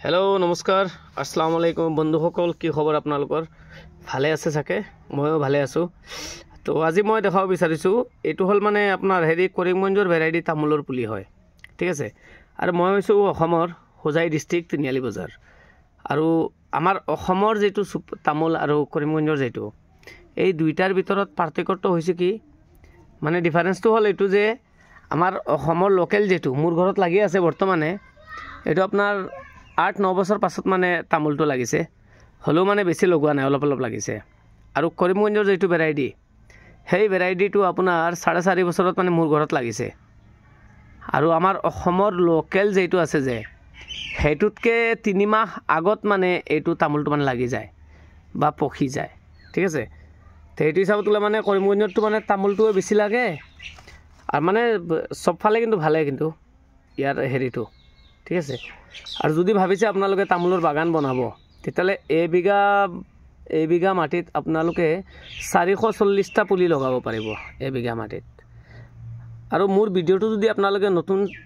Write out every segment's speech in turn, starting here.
hello नमस्कार अस्सलाम वालेकुम बंधुসকল কি খবৰ আপোনালোকৰ ভালে আছে থাকে ময়ো ভালে আছো তো আজি মই দেখাব বিচাৰিছো এটো হল মানে আপোনাৰ হেৰি কৰিমগঞ্জৰ ভেৰাইটি তামুলৰ পুলি হয় ঠিক আছে আৰু মই হৈছো অসমৰ হোজাই ডিস্ট্ৰিক্ট তিনিআলি বজাৰ আৰু আমাৰ অসমৰ যেটো তামুল আৰু কৰিমগঞ্জৰ যেটো এই দুইটাৰ ভিতৰত পাৰ্থক্যটো হৈছে কি মানে ডিফাৰেন্সটো হল এটো যে আমাৰ অসমৰ লোকেল যেটো মোৰ ঘৰত লাগি আছে বৰ্তমানে এটো আপোনাৰ 8-9 বছৰ পাছত মানে তামুলটো লাগিছে হলো মানে বেছি লগোৱা নাই অলপ অলপ লাগিছে আৰু কৰিমগঞ্জৰ যেটো ভেৰাইটি হেই ভেৰাইটিটো আপোনাৰ 4.5 বছৰত মানে মোৰ ঘৰত লাগিছে আৰু আমাৰ অসমৰ লোকেল যেটো আছে যে হেতুতকে 3 মাহ আগত মানে এটো তামুলটো মানে লাগি যায় বা পখি যায় ঠিক আছে তেটো হিচাপত তুলা মানে কৰিমগঞ্জৰটো মানে তামুলটো বেছি লাগে আৰ মানে সব ফালে কিন্তু ভালে কিন্তু ইয়াৰ হেৰিটো ঠিক আছে আৰ যদি ভাবিছে আপোনালোকে তামুলৰ বাগান বনাব তেতিয়ালে এই বিঘা মাটিত আপোনালোকে 440টা পুলি লগাব পাৰিব এই বিঘা মাটিত আৰু মোৰ ভিডিওটো যদি আপোনালোকে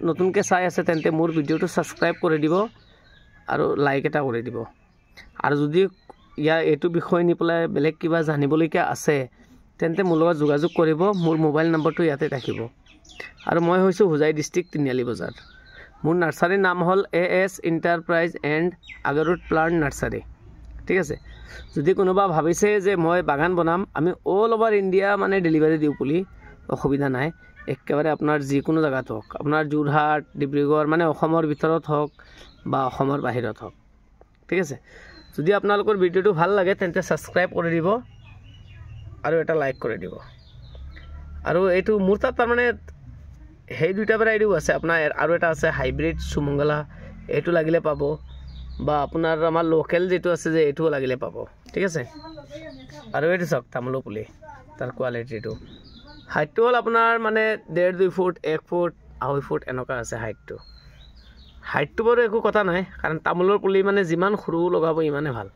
নতুনকে চাই আছে তেন্তে মোৰ ভিডিওটো সাবস্ক্ৰাইব কৰি দিব আৰু লাইক এটা কৰি দিব আৰু যদি এটো বিষয় নি পেলাই বেলেগ কিবা জানিবলগীয়া আছে তেন্তে মোৰ লগত যোগাযোগ কৰিব মোৰ মোবাইল নম্বৰটো ইয়াতে থাকিব আৰু মই হৈছো হোজাই ডিস্ট্ৰিক্ট তিনিআলি বজাৰ মোৰ নাৰ্সাৰীৰ নাম হল AS এন্টাৰপ্ৰাইজ এণ্ড আগৰুট প্লান্ট নাৰ্সাৰী ঠিক আছে যদি কোনোবা ভাবিছে যে মই বাগান বনাম আমি অল ওভাৰ ইন্ডিয়া মানে ডেলিভাৰি দিও পুলি অসুবিধা নাই একেবাৰে আপোনাৰ যি কোনো জায়গাত হোক আপোনাৰ জুৰহাট ডিব্ৰুগড় মানে অসমৰ ভিতৰত হোক বা অসমৰ বাহিৰত হোক ঠিক আছে যদি আপোনালোকৰ ভিডিওটো ভাল লাগে তেন্তে সাবস্ক্ৰাইব কৰি দিব আৰু এটা লাইক কৰি দিব আৰু এটো মোৰ তাত মানে হেই দুইটা ভেৰাইটিও আছে আপোনাৰ আৰু এটা আছে হাইব্ৰিড সুমঙ্গলা এটো লাগিলে পাব বা আপোনাৰ আমাৰ লোকেল যেটো আছে যে এটো লাগিলে পাব ঠিক আছে আৰু এটো সক তামুল পুলি তাৰ কোৱালিটিটো হাইটটো হল আপোনাৰ মানে 1.5-2 ফুট 1 ফুট 2.5 ফুট এনেকা আছে হাইটটো বাৰু একো কথা নাই কাৰণ তামুলৰ পুলি মানে যিমান সৰু লগাব ইমানে ভাল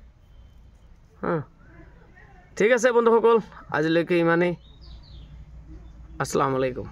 ঠিক আছে বন্ধুসকল আজিলৈকে ইমানেই আসসালামু আলাইকুম